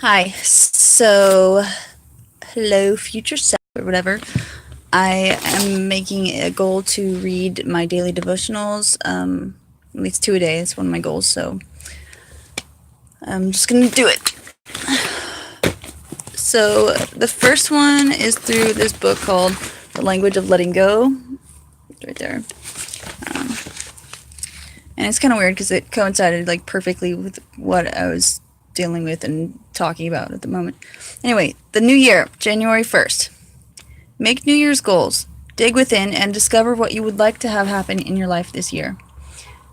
Hi. So, hello, future self, or whatever. I am making a goal to read my daily devotionals, at least 2 a day. It's one of my goals, so I'm just gonna do it. So, the first one is through this book called The Language of Letting Go. It's right there. Um, and it's kind of weird because it coincided like perfectly with what I was dealing with and talking about at the moment. Anyway, the new year, January 1st. Make New Year's goals. Dig within and discover what you would like to have happen in your life this year.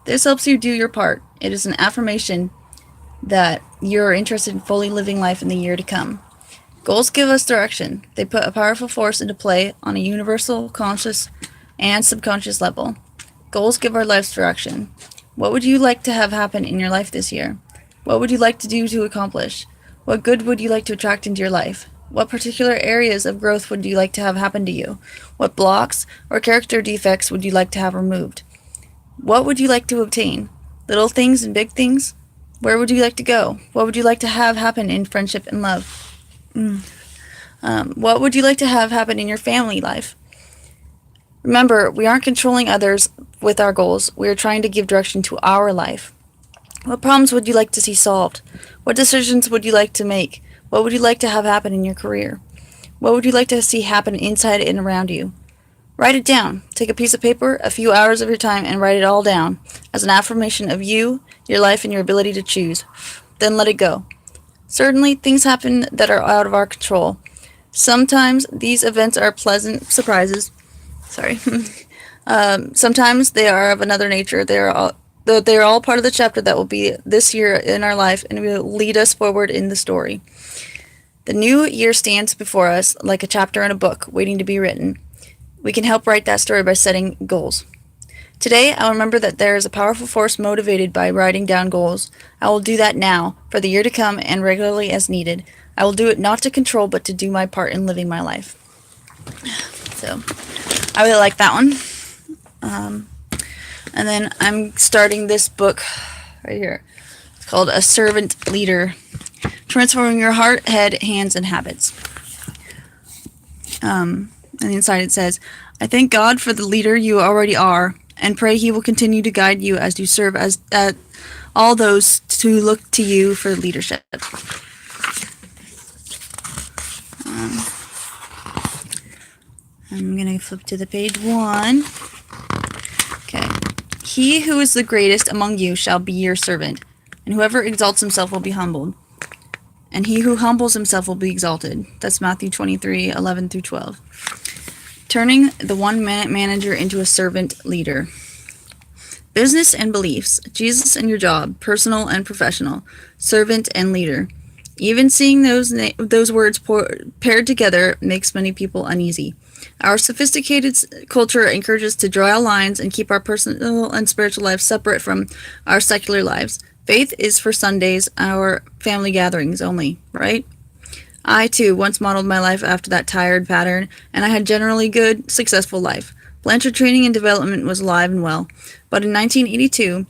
This helps you do your part. It is an affirmation that you're interested in fully living life in the year to come. Goals give us direction. They put a powerful force into play on a universal, conscious, and subconscious level. Goals give our lives direction. What would you like to have happen in your life this year? What would you like to do to accomplish? What good would you like to attract into your life? What particular areas of growth would you like to have happen to you? What blocks or character defects would you like to have removed? What would you like to obtain? Little things and big things? Where would you like to go? What would you like to have happen in friendship and love? What would you like to have happen in your family life? Remember, we aren't controlling others with our goals. We are trying to give direction to our life. What problems would you like to see solved? What decisions would you like to make? What would you like to have happen in your career? What would you like to see happen inside and around you? Write it down. Take a piece of paper, a few hours of your time, and write it all down as an affirmation of you, your life, and your ability to choose. Then let it go. Certainly, things happen that are out of our control. Sometimes these events are pleasant surprises. Sorry. Sometimes they are of another nature. They are all part of the chapter that will be this year in our life and will lead us forward in the story. The new year stands before us like a chapter in a book waiting to be written. We can help write that story by setting goals. Today, I'll remember that there is a powerful force motivated by writing down goals. I will do that now, for the year to come, and regularly as needed. I will do it not to control, but to do my part in living my life. So, I really like that one. And then I'm starting this book right here. It's called A Servant Leader. Transforming your heart, head, hands, and habits. And inside it says, I thank God for the leader you already are, and pray he will continue to guide you as you serve as all those who look to you for leadership. I'm going to flip to the page 1. Okay. He who is the greatest among you shall be your servant, and whoever exalts himself will be humbled, and he who humbles himself will be exalted. That's Matthew 23:11-12. Turning the one-minute manager into a servant leader. Business and beliefs. Jesus and your job, personal and professional. Servant and leader. Even seeing those words paired together makes many people uneasy. Our sophisticated culture encourages us to draw lines and keep our personal and spiritual lives separate from our secular lives. Faith is for Sundays, our family gatherings only, right? I, too, once modeled my life after that tired pattern, and I had generally good, successful life. Blanchard Training and Development was alive and well. But in 1982,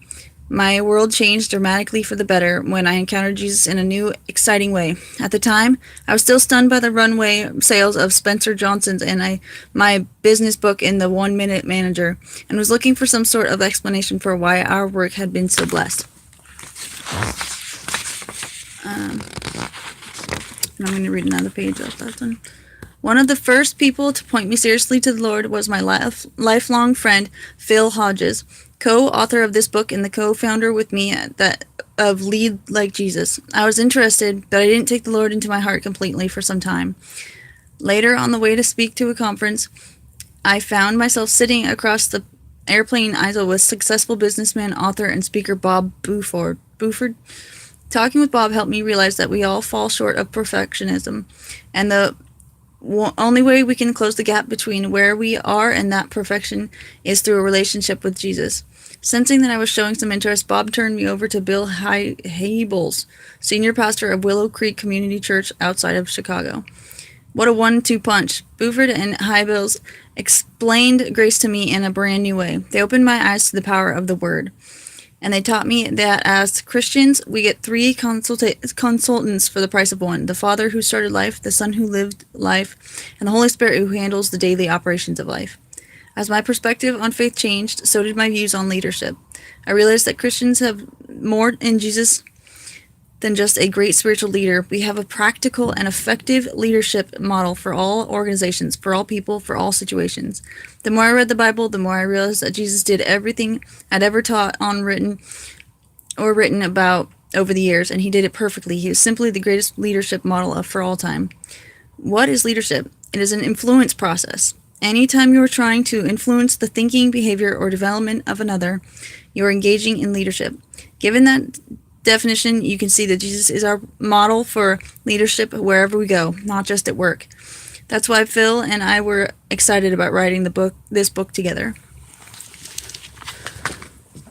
my world changed dramatically for the better when I encountered Jesus in a new, exciting way. At the time, I was still stunned by the runway sales of Spencer Johnson's and my business book in the 1-Minute Manager, and was looking for some sort of explanation for why our work had been so blessed. And I'm going to read another page off that one. One of the first people to point me seriously to the Lord was my lifelong friend, Phil Hodges, co-author of this book and the co-founder with me of Lead Like Jesus. I was interested, but I didn't take the Lord into my heart completely for some time. Later, on the way to speak to a conference, I found myself sitting across the airplane aisle with successful businessman, author, and speaker Bob Buford. Talking with Bob helped me realize that we all fall short of perfectionism, and the only way we can close the gap between where we are and that perfection is through a relationship with Jesus. Sensing that I was showing some interest, Bob turned me over to Bill Hybels, senior pastor of Willow Creek Community Church outside of Chicago. What a 1-2 punch. Buford and Hybels explained grace to me in a brand new way. They opened my eyes to the power of the Word. And they taught me that as Christians, we get three consultants for the price of one: the Father who started life, the Son who lived life, and the Holy Spirit who handles the daily operations of life. As my perspective on faith changed, so did my views on leadership. I realized that Christians have more in Jesus than just a great spiritual leader. We have a practical and effective leadership model for all organizations, for all people, for all situations. The more I read the Bible, the more I realized that Jesus did everything I'd ever taught on written about over the years, and he did it perfectly. He was simply the greatest leadership model for all time. What is leadership? It is an influence process. Anytime you are trying to influence the thinking, behavior, or development of another, you are engaging in leadership. Given that definition, you can see that Jesus is our model for leadership wherever we go, not just at work. That's why Phil and I were excited about writing this book together.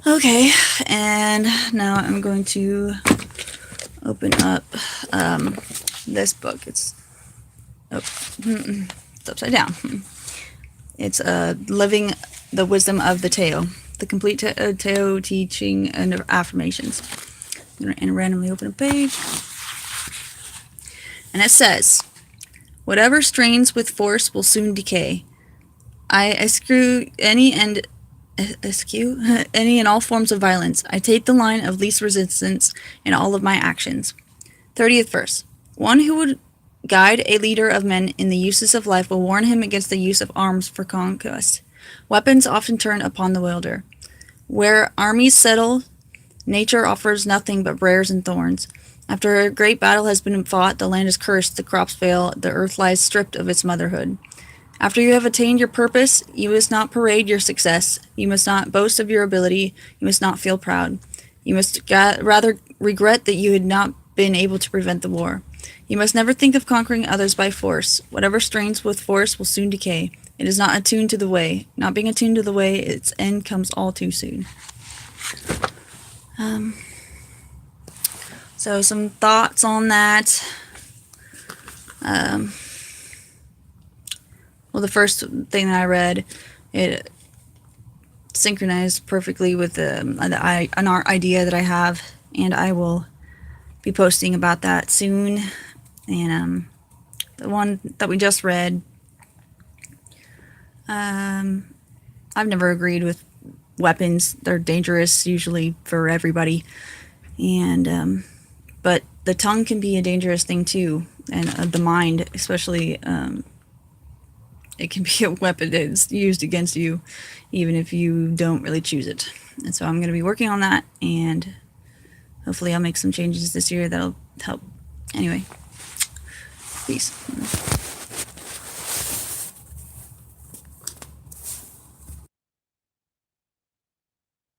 Okay, and now I'm going to open up this book. It's upside down. It's Living the Wisdom of the Tao, the complete Tao teaching and affirmations. I'm going to randomly open a page. And it says, "Whatever strains with force will soon decay. I eschew any and all forms of violence. I take the line of least resistance in all of my actions." 30th verse. "One who would guide a leader of men in the uses of life will warn him against the use of arms for conquest. Weapons often turn upon the wielder. Where armies settle, nature offers nothing but briars and thorns. After a great battle has been fought, the land is cursed, the crops fail, the earth lies stripped of its motherhood. After you have attained your purpose, you must not parade your success. You must not boast of your ability. You must not feel proud. You must rather regret that you had not been able to prevent the war. You must never think of conquering others by force. Whatever strains with force will soon decay. It is not attuned to the way. Not being attuned to the way, its end comes all too soon." So some thoughts on that. Well, the first thing that I read, it synchronized perfectly with an idea that I have, and I will be posting about that soon. And the one that we just read, I've never agreed with weapons. They're dangerous usually for everybody, and but the tongue can be a dangerous thing too, and the mind especially. It can be a weapon that's used against you even if you don't really choose it. And so I'm going to be working on that, and hopefully I'll make some changes this year that'll help. Anyway, peace.